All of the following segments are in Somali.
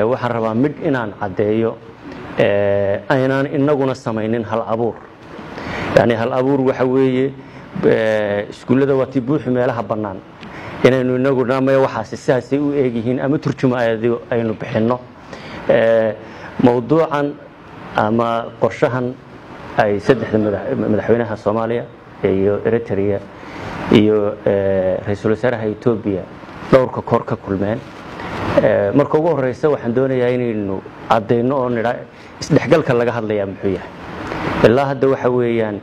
waxaan rabaa mid inaan cadeeyo aynaan inaguna samaynin hal abuur yani hal abuur waxa weeye iskuulada waa tibuuxi meelaha bannaan inaynu inaguna ma waxaasi sidaasay u eegyihiin ama turjumaayadu aynu bixinno mawduucan ama qorshahan ay saddexda madaxweynaha Soomaaliya iyo Eritrea iyo ra'iisul wasaaraha Itoobiya dhowrka kor ka kulmeen marka ugu horeysa waxaan doonayaa inaynu cadeyno oo nidha isdhexgalka laga hadlayaa muxuu yahay ilaa hadda waxa weeyaan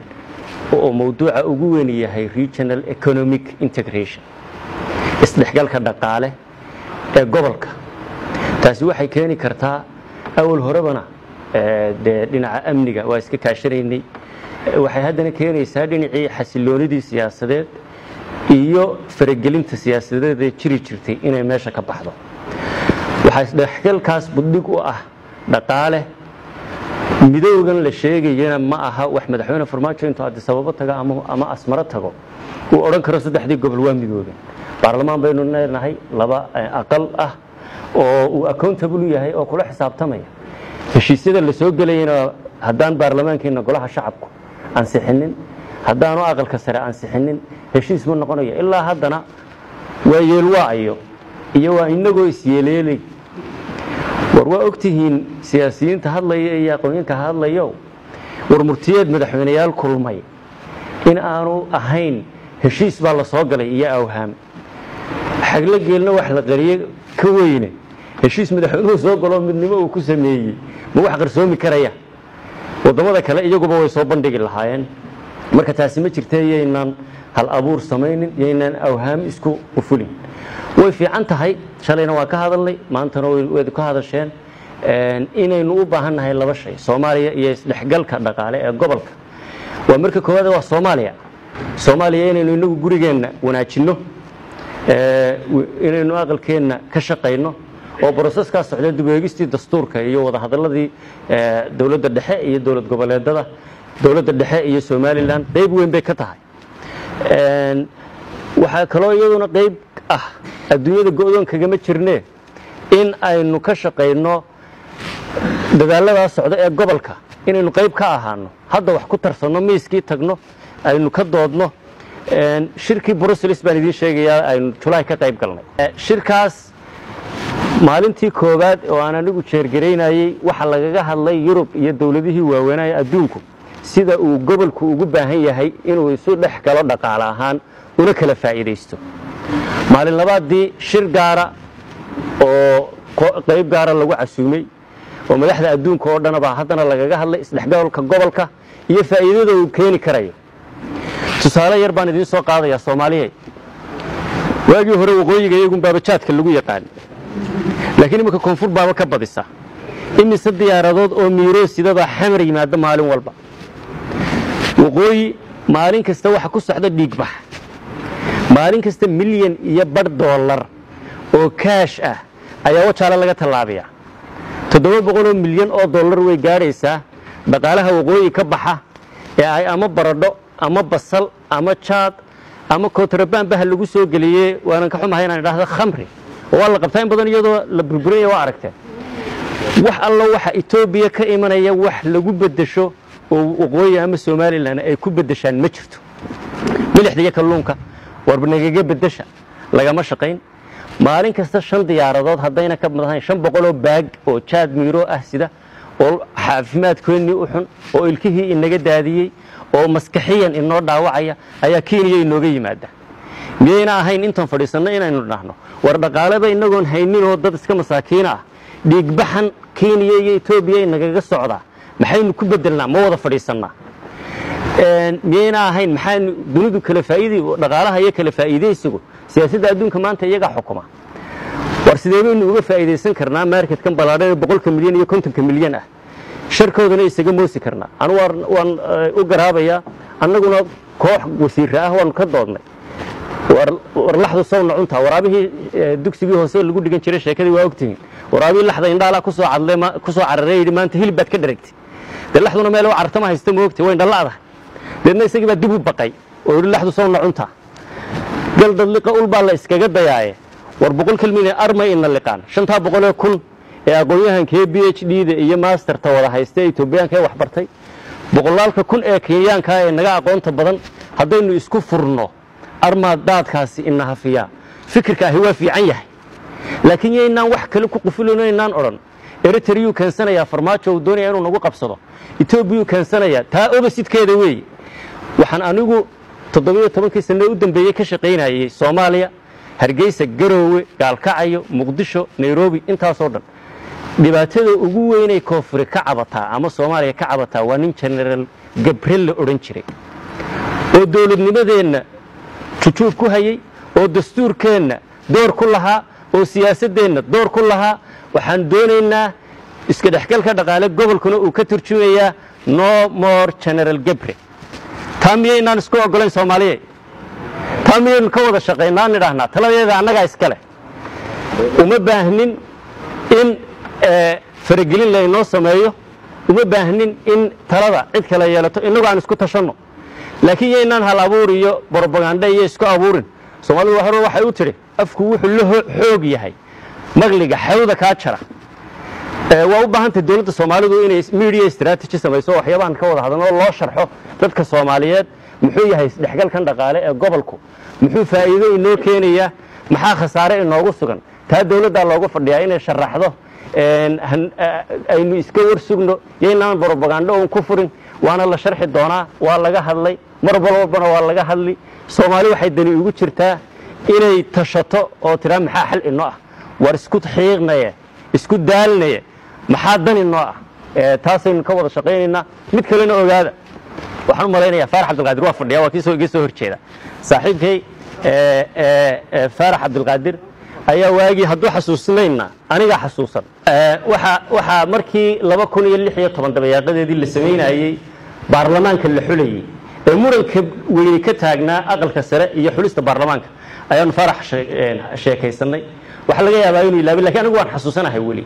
oo mawduuca ugu weyn yahay regional economic integration isdhexgalka dhaqaale ee gobolka taasi waxay keeni kartaa awal horebana dhinaca amniga waa iska kaashanaynay waxay haddana keenaysaa dhinacii xasiloonidii siyaasadeed iyo faragelinta siyaasadeed ee jiri jirtay inay meesha ka baxdo waxa isdhexgalkaas buddig u ah dhaqaale midowgan la sheegayana ma aha wax madaxweyne farmaajo intuu Addis Ababa taga ama Asmara tago uu oran karo saddexdii gobol waa midowgan baarlamaan baynu leenahay laba aqal ah oo uu accountable yahay oo kula xisaabtamaya heshiisyada la soo galayna haddaan baarlamaankeena golaha shacabku ansixinin haddaanu aqalka sare ansixinin heshiis ma noqonayo ilaa haddana waa yeelwaayo iyo waa inagoo isyeeleelay war waa ogtihiin siyaasiyiinta hadlaya iyo aqoonyahanka hadlayo war murtiyeed madaxweynayaal kulmay in aanu ahayn heshiis baa la soo galay iyo awhaam xagla geelna wax la qariyay ka weyne heshiis madaxweynuhu soo galo midnimo uu ku sameeyay ma wax qarsoomi karaya wadamada kale iyaguba way soo bandhigi lahaayeen marka taasi ma jirteeyeenan hal abuur sameeynin yeeynaan awhaam isku qufulin way fiican tahay shalayna waa ka hadalnay maantana way ka hadasheen inaynu u baahanahay laba shay Soomaaliya iyo isdhexgalka dhaqaale ee gobolka waa marka koowaad waa Soomaaliya inaynu inagu gurigeena wanaajino inaynu aqalkeena ka shaqeyno oo processkaas socda dib u eegistii dastuurka iyo wada hadaladii dawladda dhexe iyo dawlad goboleedada dawladda dhexe iyo Somaliland qayb weyn bay ka tahay waxa kale iyaduna qayb ah adduunyada go'doonka ma jirnee in aynu ka shaqeyno dadaalada socda ee gobolka inaynu qayb ka ahaano hadda wax ku tarsano miiskii tagno aynu ka doodno shirkii Brussels baan idin sheegayaa aynu July ka qayb galnay shirkaas maalintii koobaad oo aan anigu jeergareynayay waxa lagaga hadlay Yurub iyo dawladihii waaweynaa adduunku sida uu gobolku ugu baahan yahay inuu isu dhex galo dhaqaale ahaan una kala faa'iideysto maalin labaadii shir gaara oo qayb gaara lagu casuumay oo madaxda adduunka oo dhan baa haddana lagaga hadlay isdhexgalka gobolka iyo faa'iidada uu keeni karayo tusaale yar baan idin soo qaadayaa Soomaaliya waagii hore waqooyiga iyagu baabajaadka lagu yaqaan laakiin imika koonfur baaba ka badisa imise diyaaradood oo miiro sidada xamar yimaada maalin walba waqooyi maalin kasta waxa ku socda dhiigbax maalin kasta milyan iyo bar dollar oo cash ah ayaa wajaale laga talaabiyaa 700 milyan oo dollar way gaaraysaa dhaqaalaha waqooyi ka baxa ee ay ama baradho ama basal ama jaad ama kontrabaan bah lagu soo galiyay waan ka xumahay inaan idhaahdo khamri oo la qabtaan badan iyadoo la burburay waa aragtay wax alla waxa Itoobiya ka imanaya wax lagu bedesho oo waqooyi ama Somaliland ay ku bedeshaan ma jirto milixdiga kalluunka warbanaga bedesha lagama shaqeyn maalin kasta 5 diyaaradood hadayna ka madahan 500 oo baag oo jaad miiro ah sida oo caafimaadkoodii u xun oo ilkihii inaga daadiyay oo maskaxiyan inoo dhaawacaya ayaa Kenya inooga yimaada miyayna ahayn intan fadhiisana inaynu dhahno war dhaqaalada inagoon haynin oo dad iska masaakiin ah dhiigbaxan Kenya iyo Itoobiya inaga socda maxaynu ku bedelnaa ma wada fadhiisanaa miyayna ahayn maxaan dunidu kala faa'iiday dhaqaalaha iyo kala faa'iideysigu siyaasadda adduunka maanta iyaga xukuma war sideeynu uga faa'iideysan karnaa marketkan balaadhay 100 milyan iyo 50 milyan ah shirkoodana isaga moosi karnaa anu waan u garaabaya annaguna koox wasiir ah waan ka doodnay war laxdu soo nacunta waraabihii dugsigii hoose lagu dhigan jiray sheekadii waa ogtiin waraabii laxda indhaala ku soo cararay maanta hilib baad ka dhareegtay laxduna meel oo cartama haysta ma ogtay way indhalaada deedna isagii baa dib u baqay oo laxdu soo nacunta gal dadliqa ul baa la iskaga dayaaye war 100 milyan armay in la liqaan 500 kun ee aqoon-yahankee PhD-da iyo masterta wada haysta Etoobiyaanka ee wax bartay boqolaalka kun ee Kenyaanka ee naga aqoonta badan haddaynu isku furno armaadaadkaasi ina hafiya fikirkaahi waa fiican yahay laakiin yaynaan wax kale ku qufulino inaan oran Eritrea keensanaya farmaajo doonaya inuu nagu qabsado Ethiopia keensanaya taa obasidkeeda weey waxaan anigu 17 sano u dambeeyay ka shaqeynayay Soomaaliya Hargeysa Garowe Gaalkacyo Muqdisho Nairobi intaas oo dhan dhibaatada ugu weyn ee koonfur ka cabataa ama Soomaaliya ka cabataa waa nin General Gabriel la oran jiray oo dawladnimadeena jujuub ku hayay oo dastuurkeena door ku lahaa oo siyaasadeena door ku lahaa waxaan doonaynaa iska dhaxgalka dhaqaale gobolkuna uu ka turjumaya no more General Gabriel taamiyaynan isku ogolayn Soomaaliya taamiyaynu ka wada shaqeynaa nidhaahna taladeeda annaga iska leh uma baahnin in faragelin la inoo sameeyo uma baahnin in talada cid kale yeelato inagu aan isku tashano laakiin yaynaan hal abuur iyo propaganda iyo isku abuurin Soomaalidu waxay u tiri afku wuxuu la xoog yahay magliga xawda ka jara waa u baahantay dawladda Soomaalidu inay media strategy samayso waxyaabahan ka wada hadalno loo sharxo dadka Soomaaliyeed muxuu yahay dhaxgalkan dhaqaale ee gobolku muxuu faa'iido inoo keenaya maxaa khasaare inoogu sugan taa dawladda loogu fadhiyaa inay sharaxdo aynu iska warsugno yaynaan propaganda oo ku furin waana la sharxi doonaa waa laga hadlay mar walbana waa laga hadli Soomaali waxay dani ugu jirtaa inay tashato oo tira maxaa xal inoo ah war isku xiiqnaya isku daalnaya maxaa dan inoo ah taasaynu ka wada shaqeynayna mid kalena ogaada waxaan u maleynayaa Faarax Cabdulqaadir waa fadhiya waa kii soo horjeeda saaxiibkay Faarax Cabdulqaadir ayaa waagi hadduu xasuusnayna aniga xasuusan waxa markii 2016 dabayaaqadeedii la sameynayay baarlamaanka la xulayay ee muranka weyn ka taagnaa aqalka sare iyo xulista baarlamaanka ayaan Faarax sheekaysanay waxa laga yaabaa inuu ilaabi laakiin anigu waan xasuusanahay wali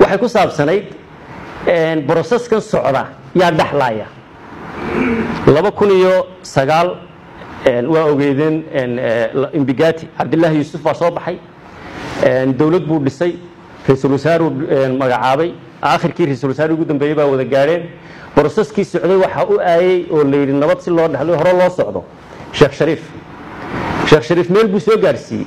waxay ku saabsanayd processkan socda yaa dhaxlaya 2009 waa ogeedeen Imbigati Abdullah Yusuf waa soo baxay dawlad buu dhisay ra'iisul wasaare magacaabay aakhirkii ra'iisul wasaare ugu dambeeyay baa wada gaareen processkii socday waxa uu aayay oo leeyri nabad si loo dhaxlo hore loo socdo Sheekh Shariif meel buu soo gaarsiiyay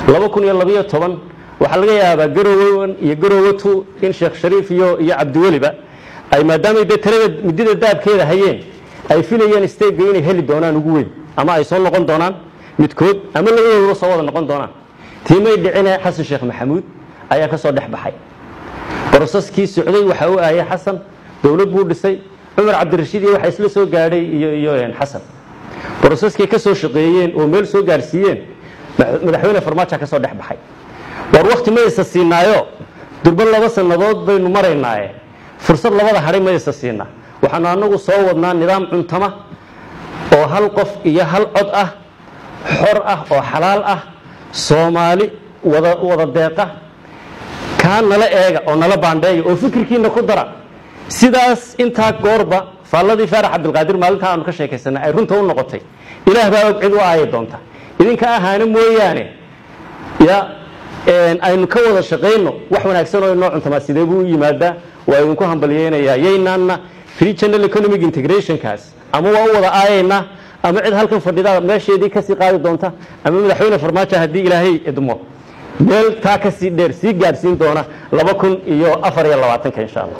2012 waxa laga yaabaa Garowe iyo Garowe in Sheekh Shariif iyo Cabdiwaliba ay maadaama tirada midida daabkeeda hayeen ay filayeen isteega inay heli doonaan ugu weyn ama ay soo noqon doonaan midkood ama labadooda soo wada noqon doonaan tiimay dhicina Xasan Sheekh Maxamuud ayaa ka soo dhaxbaxay processkii socday waxa uu aayay Xasan dawlad buu dhisay Umar Cabdirashiid waxa isla soo gaadhay iyo Xasan processkii ka soo shaqeeyeen oo meel soo gaarsiiyeen madaxweyne farmaajo ka soo dhaxbaxay war waqti ma isa siinaayo durban 2 sanadood baynu maraynaa fursad labada haray ma isa siinaa waxaan anagu soo wadnaa nidaam cuntama oo hal qof iyo hal cod ah xor ah oo xalaal ah Soomaali wada deeqa ka nala eega oo nala baandeeyo oo fikirkiina ku dara sidaas inta goorba faaladii Faarax Cabdulqaadir maalinta aanu ka sheekaysanay ay runta u noqotay ilaah baa og cid u aayay doonta idinka ahaana mooyaane aynu ka wada shaqeyno wax wanaagsan oo inoo cuntama sidee buu yimaada waa idinku hambalyeynaya yaynaana free channel economic integration kaas ama waa wada aayayna ama cid halkan fadhida meesheedii ka sii qaadi doonta ama madaxweyne farmaajo hadii ilaahay idmo meel taa ka sii dheer sii gaarsiin doona 2024 insha Allah